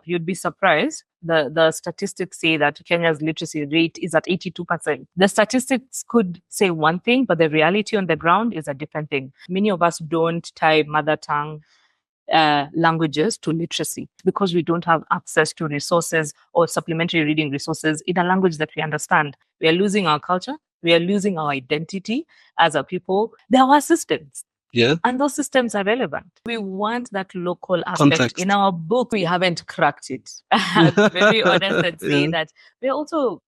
you'd be surprised. The statistics say that Kenya's literacy rate is at 82%. The statistics could say one thing, but the reality on the ground is a different thing. Many of us don't tie mother tongue languages to literacy because we don't have access to resources or supplementary reading resources in a language that we understand. We are losing our culture. We are losing our identity as a people. There are systems. Yeah. And those systems are relevant. We want that local aspect. Context. In our book, we haven't cracked it. I'm very honest and say that we're also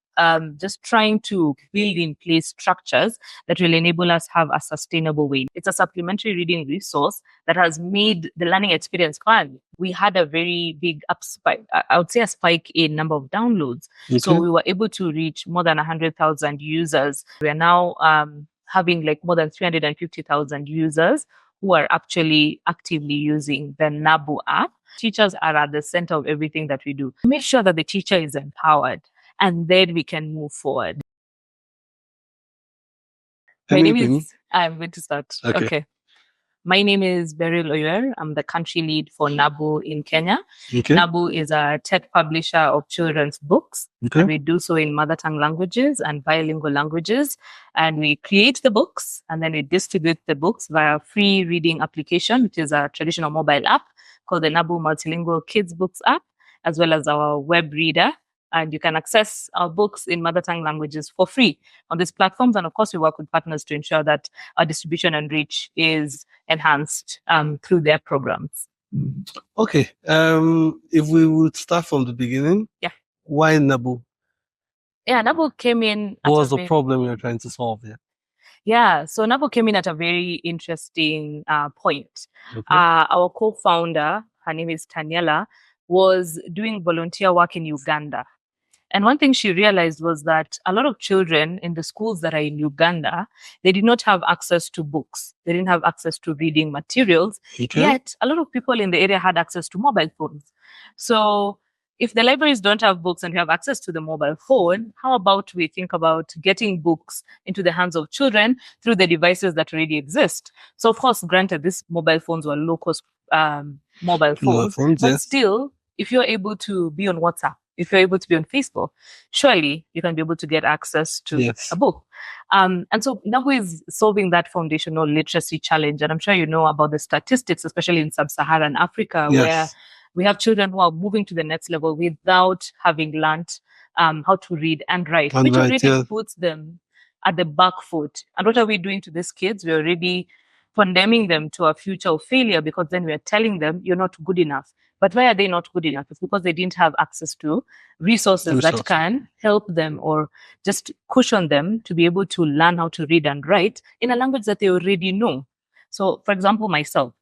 just trying to build in place structures that will enable us have a sustainable way. It's a supplementary reading resource that has made the learning experience fun. We had a very big spike, I would say a spike in number of downloads. Okay. So we were able to reach more than 100,000 users. We are now having like more than 350,000 users who are actually actively using the NABU app. Teachers are at the center of everything that we do. Make sure that the teacher is empowered, and then we can move forward. I'm going to start. Okay. My name is Beryl Oyel. I'm the country lead for NABU in Kenya. Okay. NABU is a tech publisher of children's books. Okay. And we do so in mother tongue languages and bilingual languages. And we create the books and then we distribute the books via a free reading application, which is a traditional mobile app called the NABU Multilingual Kids Books app, as well as our web reader. And you can access our books in mother tongue languages for free on these platforms. And of course, we work with partners to ensure that our distribution and reach is enhanced through their programs. Okay. If we would start from the beginning. Yeah. Why NABU? Yeah, NABU came in. What was the problem you're trying to solve here? Yeah, so NABU came in at a very interesting point. Okay. Our co-founder, her name is Daniela, was doing volunteer work in Uganda. And one thing she realized was that a lot of children in the schools that are in Uganda, they did not have access to books. They didn't have access to reading materials. Okay. Yet, a lot of people in the area had access to mobile phones. So if the libraries don't have books and we have access to the mobile phone, how about we think about getting books into the hands of children through the devices that already exist? So, of course, granted, these mobile phones were low-cost mobile phones, but yes. Still, if you're able to be on WhatsApp, if you're able to be on Facebook, surely you can be able to get access to a book. And so NABU is solving that foundational literacy challenge. And I'm sure you know about the statistics, especially in sub-Saharan Africa, where we have children who are moving to the next level without having learned how to read and write, which already puts them at the back foot. And what are we doing to these kids? We're already condemning them to a future of failure because then we're telling them you're not good enough. But why are they not good enough? It's because they didn't have access to resources that can help them or just cushion them to be able to learn how to read and write in a language that they already know. So, for example, myself.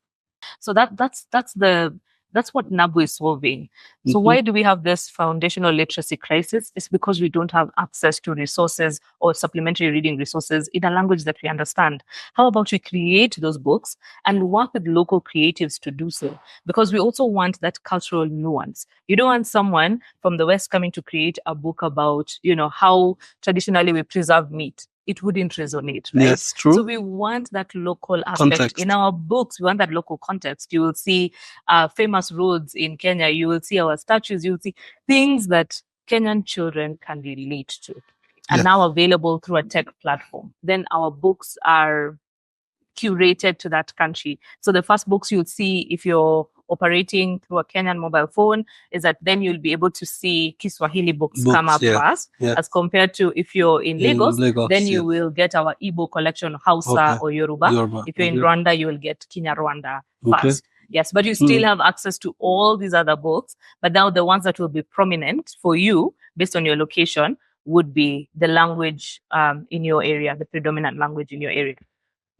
So that's what NABU is solving. So why do we have this foundational literacy crisis? It's because we don't have access to resources or supplementary reading resources in a language that we understand. How about we create those books and work with local creatives to do so? Because we also want that cultural nuance. You don't want someone from the West coming to create a book about, how traditionally we preserve meat. It wouldn't resonate, right? Yes, true. So we want that local aspect. In our books, we want that local context. You will see famous roads in Kenya. You will see our statues. You will see things that Kenyan children can relate to and now available through a tech platform. Then our books are curated to that country. So the first books you'll see if you're operating through a Kenyan mobile phone is that then you'll be able to see Kiswahili books come up first, as compared to if you're in Lagos, then you will get our Igbo collection, Hausa or Yoruba. If you're in Rwanda, you will get Kinyarwanda first. Yes, but you still have access to all these other books. But now the ones that will be prominent for you based on your location would be the language in your area, the predominant language in your area.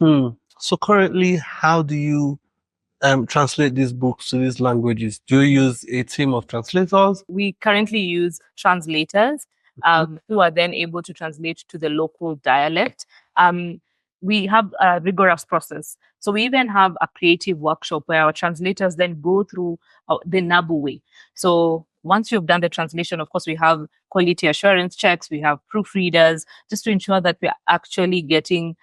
So currently, how do you translate these books to these languages? Do you use a team of translators? We currently use translators who are then able to translate to the local dialect. We have a rigorous process. So we even have a creative workshop where our translators then go through the NABU way. So once you've done the translation, of course, we have quality assurance checks, we have proofreaders, just to ensure that we're actually getting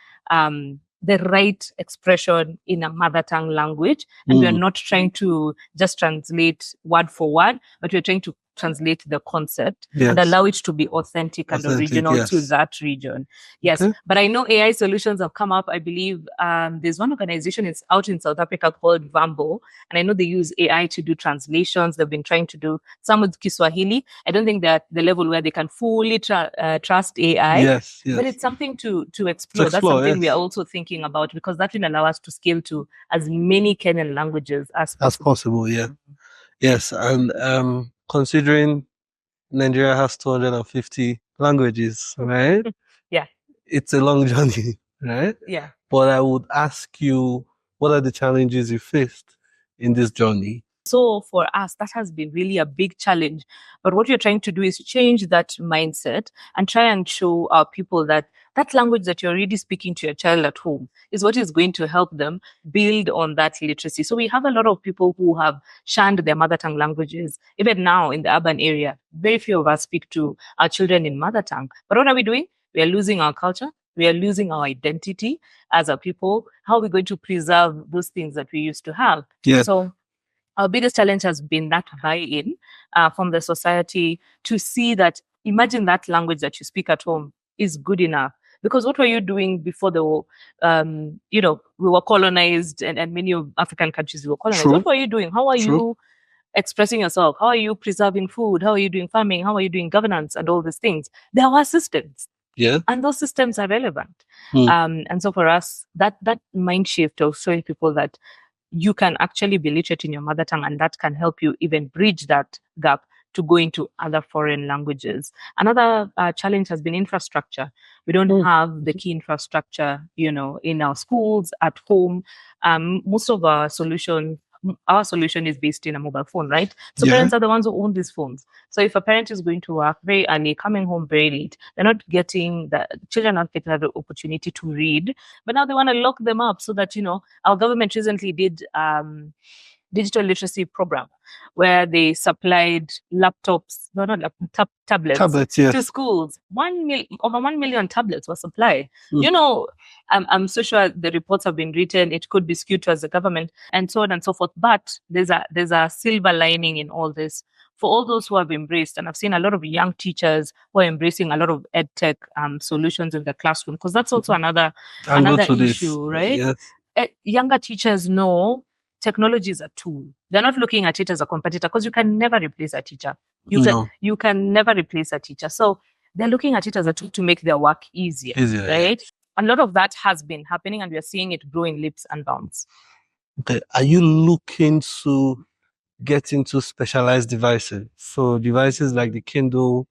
the right expression in a mother tongue language. And we're not trying to just translate word for word, but we're trying to translate the concept and allow it to be authentic and original to that region. Yes. Okay. But I know AI solutions have come up. I believe there's one organization is out in South Africa called Vambo. And I know they use AI to do translations. They've been trying to do some with Kiswahili. I don't think they're at the level where they can fully trust AI. Yes. But it's something to explore. That's something we are also thinking about, because that will allow us to scale to as many Kenyan languages as possible. Yeah. Yes. And considering Nigeria has 250 languages, right? Yeah. It's a long journey, right? Yeah. But I would ask you, what are the challenges you faced in this journey? So for us, that has been really a big challenge. But what we're trying to do is change that mindset and try and show our people that that language that you're already speaking to your child at home is what is going to help them build on that literacy. So we have a lot of people who have shunned their mother tongue languages. Even now in the urban area, very few of us speak to our children in mother tongue. But what are we doing? We are losing our culture. We are losing our identity as a people. How are we going to preserve those things that we used to have? Yeah. So our biggest challenge has been that buy-in from the society to see that, imagine that language that you speak at home is good enough. Because what were you doing before we were colonized, and many of African countries were colonized? True. What were you doing? How are you expressing yourself? How are you preserving food? How are you doing farming? How are you doing governance and all these things? There are systems. Yeah. And those systems are relevant. And so for us, that mind shift of showing people that you can actually be literate in your mother tongue, and that can help you even bridge that gap to go into other foreign languages. Another challenge has been infrastructure. We don't have the key infrastructure, in our schools, at home. Most of our solution is based in a mobile phone, right? So parents are the ones who own these phones. So if a parent is going to work very early, coming home very late, children are not getting the opportunity to read. But now they want to lock them up so that, our government recently did digital literacy program where they supplied tablets to schools. Over 1 million tablets were supplied. I'm so sure the reports have been written. It could be skewed towards the government and so on and so forth. But there's a silver lining in all this. For all those who have embraced, and I've seen a lot of young teachers who are embracing a lot of edtech solutions in the classroom, because that's also another issue, right? Yes. Younger teachers know technology is a tool. They're not looking at it as a competitor, because you can never replace a teacher. You can never replace a teacher. So they're looking at it as a tool to make their work easier, right? A lot of that has been happening, and we are seeing it grow in leaps and bounds. Okay. Are you looking to get into specialized devices? So devices like the Kindle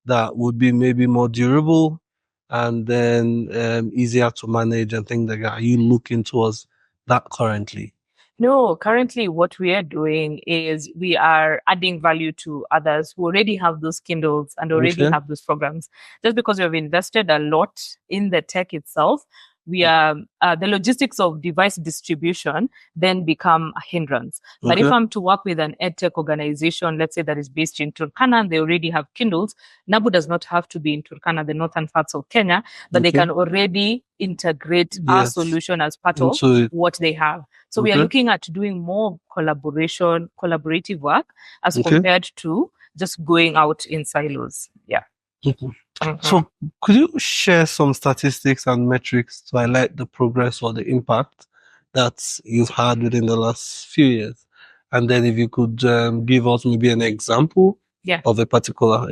that would be maybe more durable and then easier to manage and things like that. Are you looking towards that currently? No, currently what we are doing is we are adding value to others who already have those Kindles and already have those programs. Just because we have invested a lot in the tech itself, we are the logistics of device distribution then become a hindrance. But if I'm to work with an edtech organization, let's say that is based in Turkana, and they already have Kindles, NABU does not have to be in Turkana, the northern parts of Kenya, but they can already integrate our solution as part of what they have. So we are looking at doing more collaborative work as compared to just going out in silos. Yeah. So could you share some statistics and metrics to highlight the progress or the impact that you've had within the last few years? And then if you could give us maybe an example of a particular,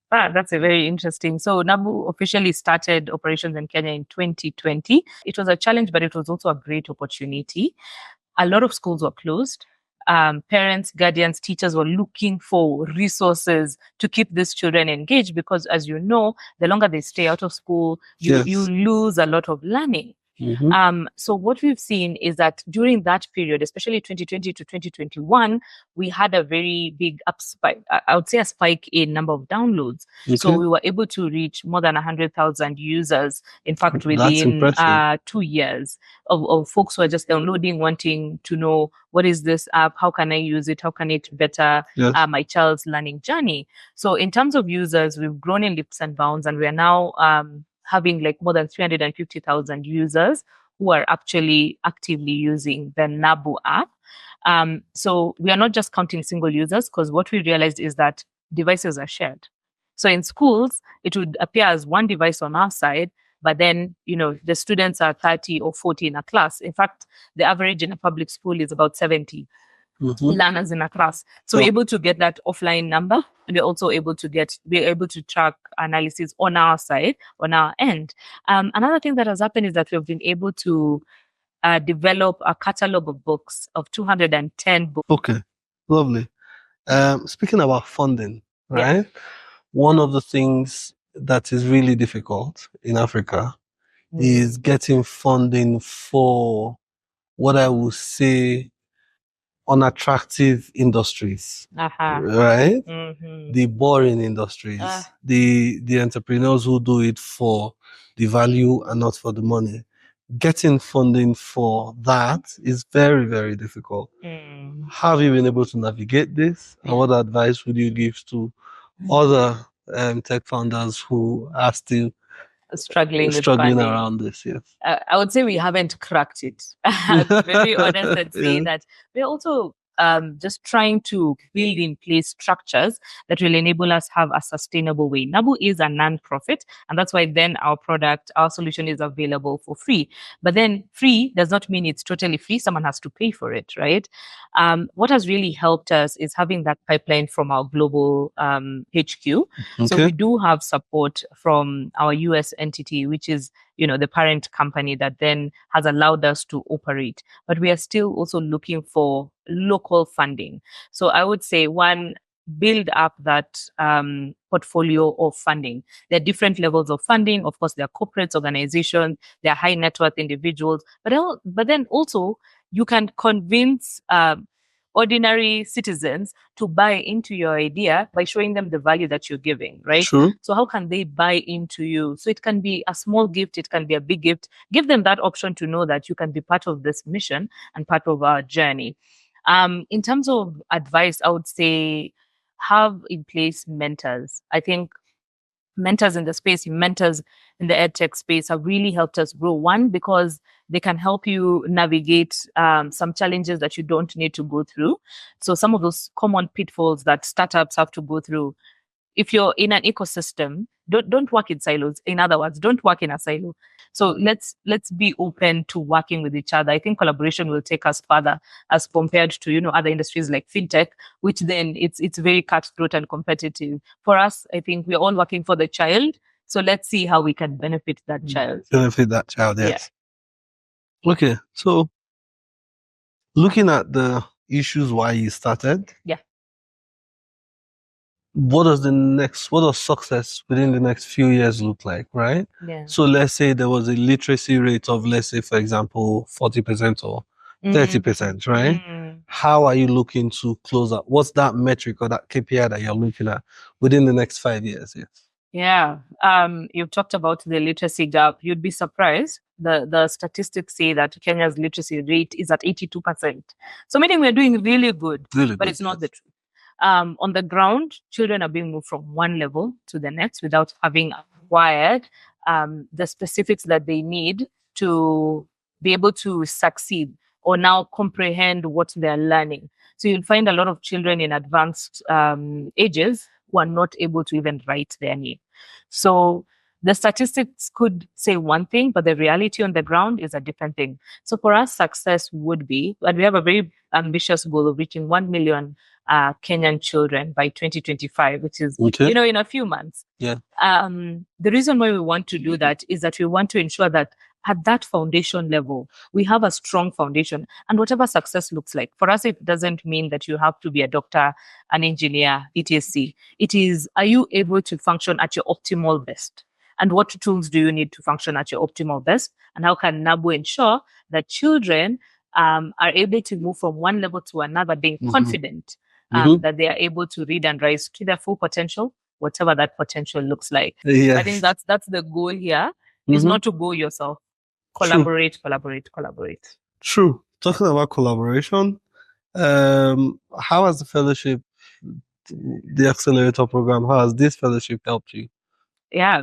That's a very interesting. So NABU officially started operations in Kenya in 2020. It was a challenge, but it was also a great opportunity. A lot of schools were closed. Parents, guardians, teachers were looking for resources to keep these children engaged, because, as you know, the longer they stay out of school, you lose a lot of learning. So what we've seen is that during that period, especially 2020 to 2021, we had a very big spike. I would say a spike in number of downloads. So we were able to reach more than 100,000 users. In fact, within 2 years of folks who are just downloading, wanting to know, what is this app? How can I use it? How can it better my child's learning journey? So in terms of users, we've grown in leaps and bounds, and we are now having like more than 350,000 users who are actually actively using the NABU app. So we are not just counting single users, because what we realized is that devices are shared. So in schools, it would appear as one device on our side, but then, the students are 30 or 40 in a class. In fact, the average in a public school is about 70 learners in a class. So we're able to get that offline number, and we're also able to track analysis on our side, on our end. Another thing that has happened is that we've been able to develop a catalog of books of 210 books. Okay, lovely. Speaking about funding, right? One of the things that is really difficult in Africa is getting funding for what I would say unattractive industries, right? The boring industries, the entrepreneurs who do it for the value and not for the money. Getting funding for that is very, very difficult. How have you been able to navigate this? And what advice would you give to other tech founders who are still struggling around this? Yes. I would say we haven't cracked it. I'd be very honest and say that we're also just trying to build in place structures that will enable us have a sustainable way. NABU is a non-profit, and that's why then our solution is available for free. But then free does not mean it's totally free. Someone has to pay for it, right? What has really helped us is having that pipeline from our global HQ. So we do have support from our US entity, which is the parent company that then has allowed us to operate. But we are still also looking for local funding. So I would say, one, build up that portfolio of funding. There are different levels of funding. Of course, there are corporates, organizations, there are high net worth individuals, but then also you can convince ordinary citizens to buy into your idea by showing them the value that you're giving, right? Sure. So how can they buy into you? So it can be a small gift, it can be a big gift. Give them that option to know that you can be part of this mission and part of our journey. In terms of advice, I would say have in place mentors. I think mentors in the space, mentors in the edtech space have really helped us grow. One, because they can help you navigate some challenges that you don't need to go through. So some of those common pitfalls that startups have to go through. If you're in an ecosystem, don't work in silos. In other words, don't work in a silo. So let's be open to working with each other. I think collaboration will take us further as compared to other industries like fintech, which then it's very cutthroat and competitive. For us, I think we're all working for the child. So let's see how we can benefit that child. Benefit that child, yes. Yeah. Okay, so looking at the issues why you started. Yeah. What does success within the next few years look like, right? Yeah. So let's say there was a literacy rate of, let's say, for example, 40% or 30%, right? How are you looking to close up? What's that metric or that KPI that you're looking at within the next 5 years? Yes. Yeah. You've talked about the literacy gap. You'd be surprised. The statistics say that Kenya's literacy rate is at 82%. So meaning we're doing really good, but it's not the truth. On the ground, children are being moved from one level to the next without having acquired the specifics that they need to be able to succeed or now comprehend what they're learning. So you'll find a lot of children in advanced ages who are not able to even write their name. So the statistics could say one thing, but the reality on the ground is a different thing. So for us, success would be, and we have a very ambitious goal of reaching 1 million Kenyan children by 2025, which is, in a few months. Yeah. The reason why we want to do that is that we want to ensure that at that foundation level, we have a strong foundation. And whatever success looks like, for us, it doesn't mean that you have to be a doctor, an engineer, etc. It is, are you able to function at your optimal best? And what tools do you need to function at your optimal best? And how can NABU ensure that children are able to move from one level to another, being confident that they are able to read and write to their full potential, whatever that potential looks like? Yes. I think that's the goal here, is not to go yourself. Collaborate. True. Talking about collaboration, how has the fellowship, the accelerator program, how has this fellowship helped you?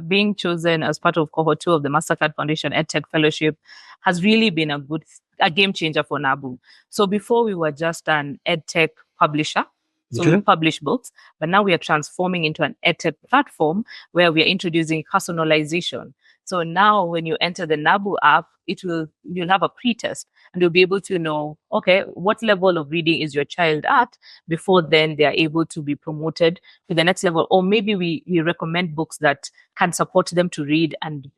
being chosen as part of cohort 2 of the Mastercard Foundation EdTech Fellowship has really been a game changer for NABU. So before we were just an EdTech publisher, so we publish books, but now we are transforming into an EdTech platform where we are introducing personalization. So now when you enter the NABU app, you'll have a pre-test and you'll be able to know, okay, what level of reading is your child at before then they are able to be promoted to the next level. Or maybe we recommend books that can support them to read and,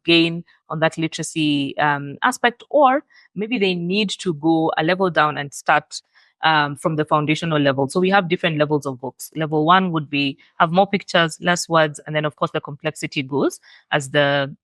gain on that literacy aspect. Or maybe they need to go a level down and start from the foundational level. So we have different levels of books. Level 1 would be have more pictures, less words, and then of course the complexity goes as the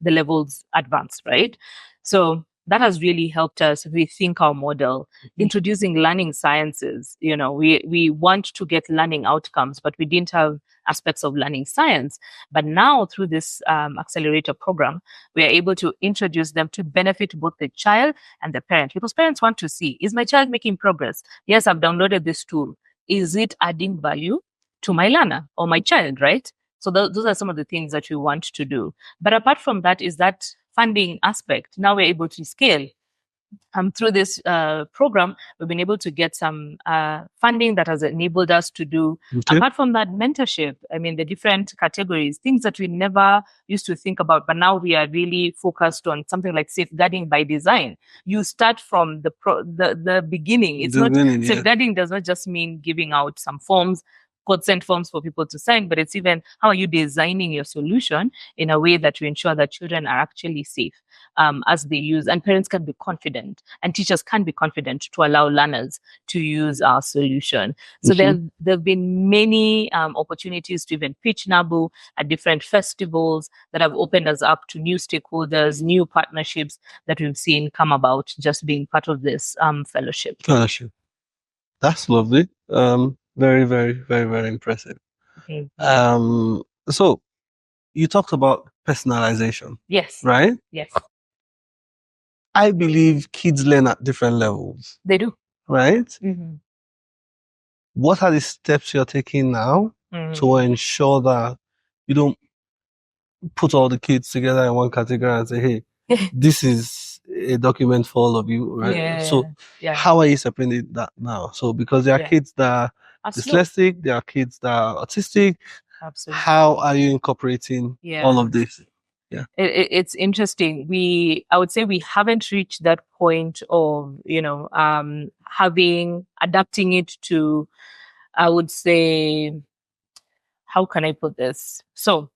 levels advance, right? So that has really helped us rethink our model, introducing learning sciences. We want to get learning outcomes, but we didn't have aspects of learning science. But now through this accelerator program, we are able to introduce them to benefit both the child and the parent, because parents want to see, is my child making progress? Yes, I've downloaded this tool. Is it adding value to my learner or my child, right? So those are some of the things that we want to do. But apart from that is that funding aspect. Now we're able to scale. Through this program, we've been able to get some funding that has enabled us to do, apart from that, mentorship. I mean, the different categories, things that we never used to think about, but now we are really focused on something like safeguarding by design. You start from the beginning. It's not safeguarding does not just mean giving out some forms, consent forms for people to sign, but it's even how are you designing your solution in a way that you ensure that children are actually safe as they use, and parents can be confident and teachers can be confident to allow learners to use our solution. So there have been many opportunities to even pitch NABU at different festivals that have opened us up to new stakeholders, new partnerships that we've seen come about just being part of this fellowship. That's lovely. Very, very, very, very impressive. So you talked about personalization. Yes. Right? Yes. I believe kids learn at different levels. They do. Right? What are the steps you're taking now to ensure that you don't put all the kids together in one category and say, hey, this is a document for all of you, right? How are you separating that now? So because there are kids that are dyslexic, there are kids that are autistic. Absolutely. How are you incorporating all of this? It's interesting. I would say we haven't reached that point of, adapting it to, I would say, how can I put this? So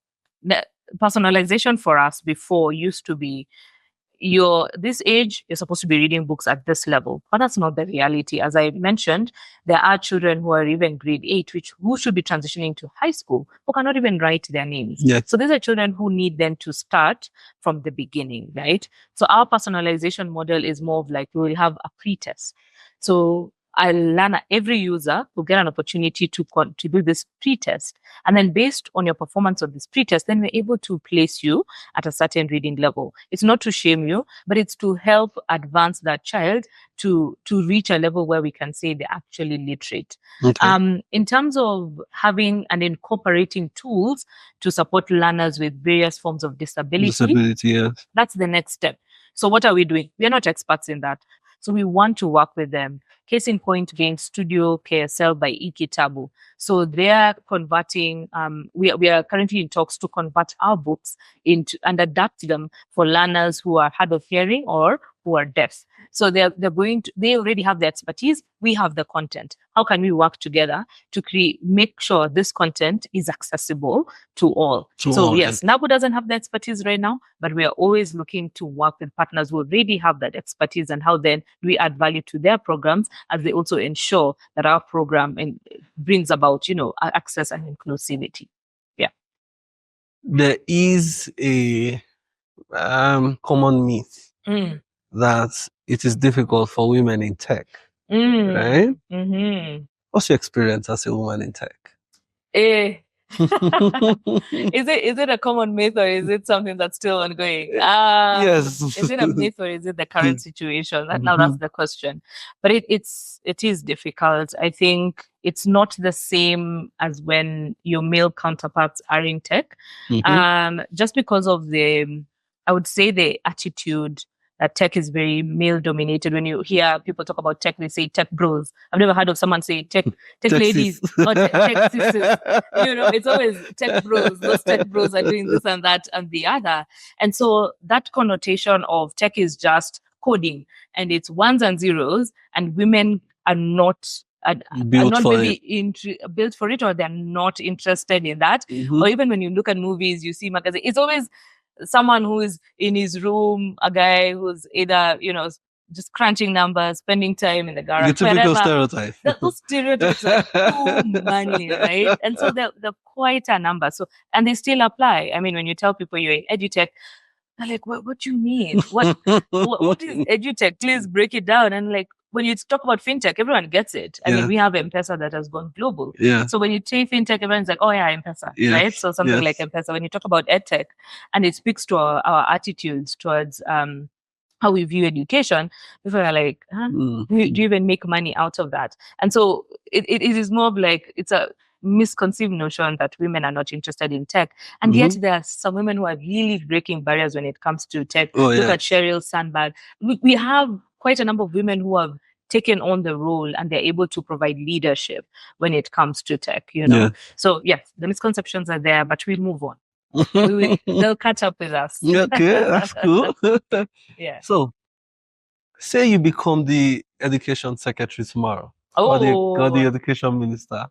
the personalization for us before used to be, this age, you're supposed to be reading books at this level, but that's not the reality. As I mentioned, there are children who are even grade 8, who should be transitioning to high school, who cannot even write their names. So these are children who need them to start from the beginning, right? So our personalization model is more of like, we will have a pre-test. So every user will get an opportunity to do this pre-test. And then based on your performance of this pre-test, then we're able to place you at a certain reading level. It's not to shame you, but it's to help advance that child to reach a level where we can say they're actually literate. In terms of having and incorporating tools to support learners with various forms of disability, that's the next step. So what are we doing? We are not experts in that. So we want to work with them. Case in point being Studio KSL by eKitabu. So they are converting, we are currently in talks to convert our books into and adapt them for learners who are hard of hearing or who are deaf. So they already have the expertise. We have the content. How can we work together to make sure this content is accessible to all? Yes, NABU doesn't have the expertise right now, but we are always looking to work with partners who already have that expertise, and how then we add value to their programs as they also ensure that our program brings about, access and inclusivity. There is a common myth that it is difficult for women in tech, right? What's your experience as a woman in tech? Is it a common myth or is it something that's still ongoing? Yes. Is it a myth or is it the current situation? Now that's the question. But it is difficult. I think it's not the same as when your male counterparts are in tech. Just because of I would say the attitude that tech is very male dominated. When you hear people talk about tech, they say tech bros. I've never heard of someone say tech ladies or tech sisters. It's always tech bros. Those tech bros are doing this and that and the other. And so that connotation of tech is just coding and it's ones and zeros, and women are not built for it, or they're not interested in that. Or even when you look at movies, you see magazines, it's always someone who is in his room, a guy who's either, just crunching numbers, spending time in the garage. The typical stereotype. Those stereotypes are too many, right? And so they're quite a number. So, and they still apply. I mean, when you tell people you're in edutech, they're like, what do you mean? What is edutech? Please break it down. And like, when you talk about fintech, everyone gets it. I mean, we have M-Pesa that has gone global. So when you say fintech, everyone's like, oh yeah, M-Pesa, right? So something like M-Pesa. When you talk about edtech, and it speaks to our attitudes towards how we view education, people are like, do you even make money out of that? And so it is more of like, it's a misconceived notion that women are not interested in tech. And yet there are some women who are really breaking barriers when it comes to tech. Look at Sheryl Sandberg. We have quite a number of women who have taken on the role and they're able to provide leadership when it comes to tech, So yes, the misconceptions are there, but we move on. They'll catch up with us. Okay, that's cool. So, say you become the education secretary tomorrow, or the education minister.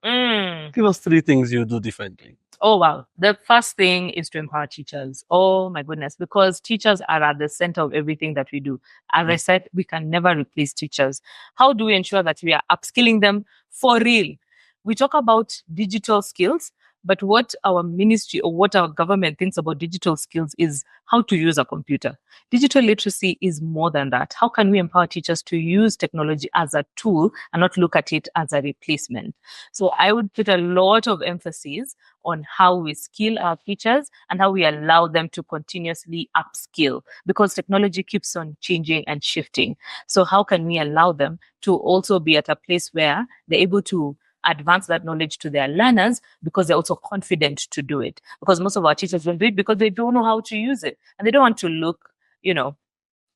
Give us 3 things you do differently. Oh, wow. The first thing is to empower teachers. Oh, my goodness, because teachers are at the center of everything that we do. As I said, we can never replace teachers. How do we ensure that we are upskilling them for real? We talk about digital skills, but what our ministry or what our government thinks about digital skills is how to use a computer. Digital literacy is more than that. How can we empower teachers to use technology as a tool and not look at it as a replacement? So I would put a lot of emphasis on how we skill our teachers and how we allow them to continuously upskill, because technology keeps on changing and shifting. So how can we allow them to also be at a place where they're able to advance that knowledge to their learners, because they're also confident to do it? Because most of our teachers don't do it because they don't know how to use it, and they don't want to look,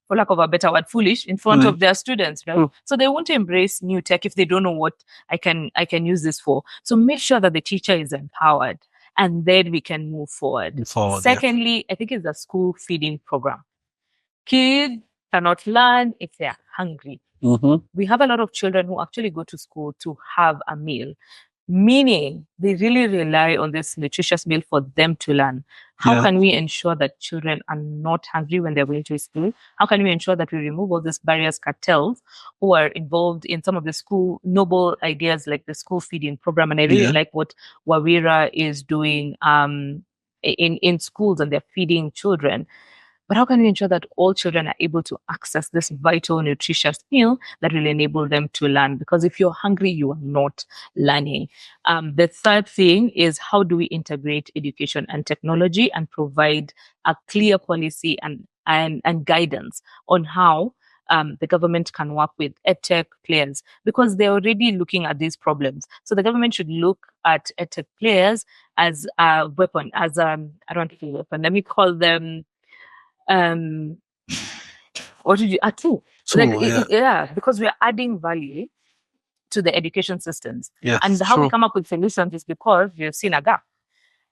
for lack of a better word, foolish in front of their students, right? So they won't embrace new tech if they don't know what I can use this for. So make sure that the teacher is empowered, and then we can move forward. Secondly, I think it's the school feeding program. Kids cannot learn if they're hungry. We have a lot of children who actually go to school to have a meal, meaning they really rely on this nutritious meal for them to learn. How can we ensure that children are not hungry when they're going to school? How can we ensure that we remove all these barriers, cartels who are involved in some of the school noble ideas like the school feeding program? And I really like what Wawira is doing in schools, and they're feeding children. But how can we ensure that all children are able to access this vital, nutritious meal that will enable them to learn? Because if you're hungry, you are not learning. The third thing is, how do we integrate education and technology and provide a clear policy and guidance on how the government can work with edtech players, because they're already looking at these problems. So the government should look at edtech players as a weapon, I don't want to say weapon, let me call them what did you a tool? Because we are adding value to the education systems. And how we come up with solutions is because we've seen a gap.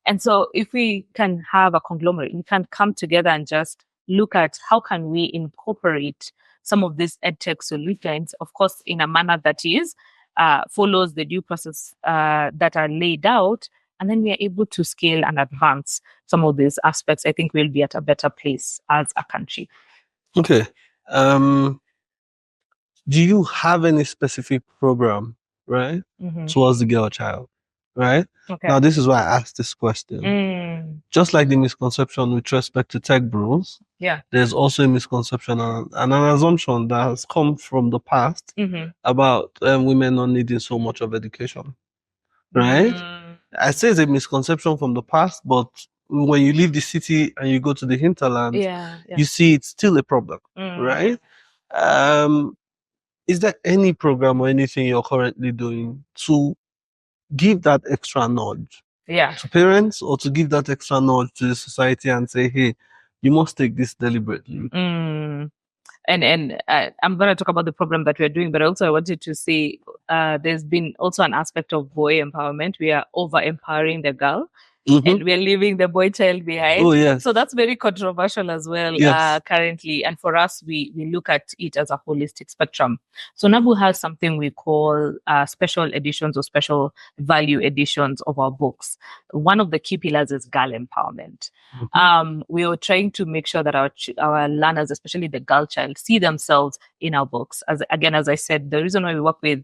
And so if we can have a conglomerate, we can come together and just look at how can we incorporate some of these edtech solutions, of course, in a manner that is follows the due process that are laid out, and then we are able to scale and advance some of these aspects. I think we'll be at a better place as a country. Okay. Do you have any specific program, right, towards the girl child, right? Okay. Now, this is why I asked this question. Just like the misconception with respect to tech bros, there's also a misconception and an assumption that has come from the past about women not needing so much of education, right? I say it's a misconception from the past, but when you leave the city and you go to the hinterland, you see it's still a problem, right? Is there any program or anything you're currently doing to give that extra nudge to parents, or to give that extra nudge to the society and say, hey, you must take this deliberately? And I'm going to talk about the program that we're doing, but also I wanted to say there's been also an aspect of boy empowerment. We are over empowering the girl. And we're leaving the boy child behind. Oh, yes. So that's very controversial as well currently. And for us, we look at it as a holistic spectrum. So NABU has something we call special editions or special value editions of our books. One of the key pillars is girl empowerment. We are trying to make sure that our learners, especially the girl child, see themselves in our books. As I said, the reason why we work with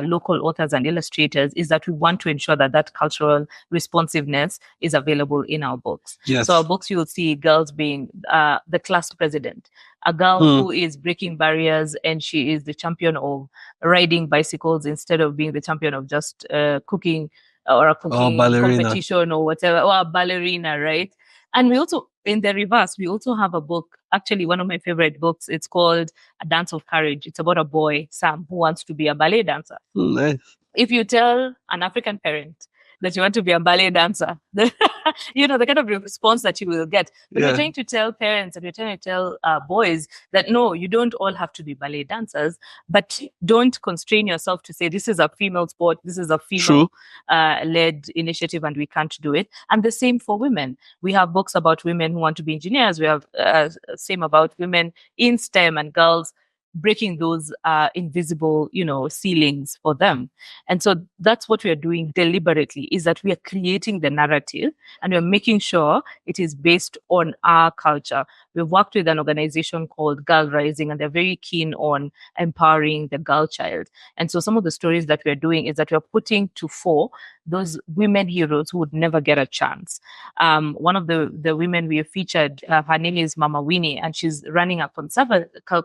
local authors and illustrators is that we want to ensure that that cultural responsiveness is available in our books. So our books, you'll see girls being the class president, a girl who is breaking barriers, and she is the champion of riding bicycles instead of being the champion of just cooking or a cooking competition or whatever, or a ballerina, right? And we also, in the reverse, we also have a book, actually one of my favorite books. It's called A Dance of Courage. It's about a boy, Sam, who wants to be a ballet dancer. Nice. If you tell an African parent that you want to be a ballet dancer, the kind of response that you will get. But we're trying to tell parents, and we're trying to tell boys that no, you don't all have to be ballet dancers, but don't constrain yourself to say this is a female sport, this is a female led initiative, and we can't do it. And the same for women. We have books about women who want to be engineers. We have same about women in STEM and girls breaking those invisible, ceilings for them. And so that's what we are doing deliberately, is that we are creating the narrative and we're making sure it is based on our culture. We've worked with an organization called Girl Rising, and they're very keen on empowering the girl child. And so some of the stories that we're doing is that we're putting to fore those women heroes who would never get a chance. One of the women we have featured, her name is Mama Winnie, and she's running a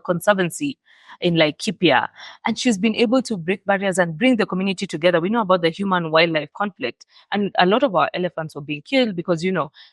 conservancy in Laikipia. And she's been able to break barriers and bring the community together. We know about the human-wildlife conflict. And a lot of our elephants were being killed because,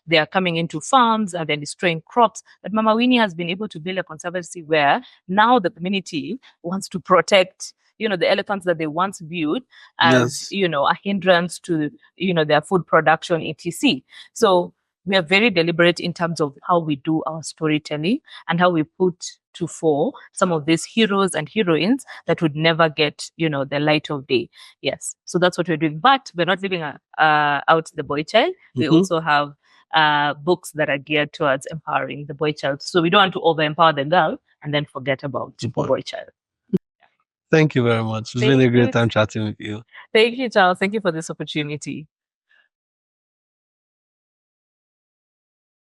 they are coming into farms and they're destroying crops. But Mama Winnie has been able to build a conservancy where now the community wants to protect the elephants that they once viewed as, a hindrance to, their food production, etc. So we are very deliberate in terms of how we do our storytelling and how we put to fore some of these heroes and heroines that would never get, the light of day. Yes. So that's what we're doing. But we're not leaving out the boy child. We also have books that are geared towards empowering the boy child. So we don't want to over-empower the girl and then forget about the boy child. Thank you very much. It's been a great time chatting with you. Thank you, Charles. Thank you for this opportunity.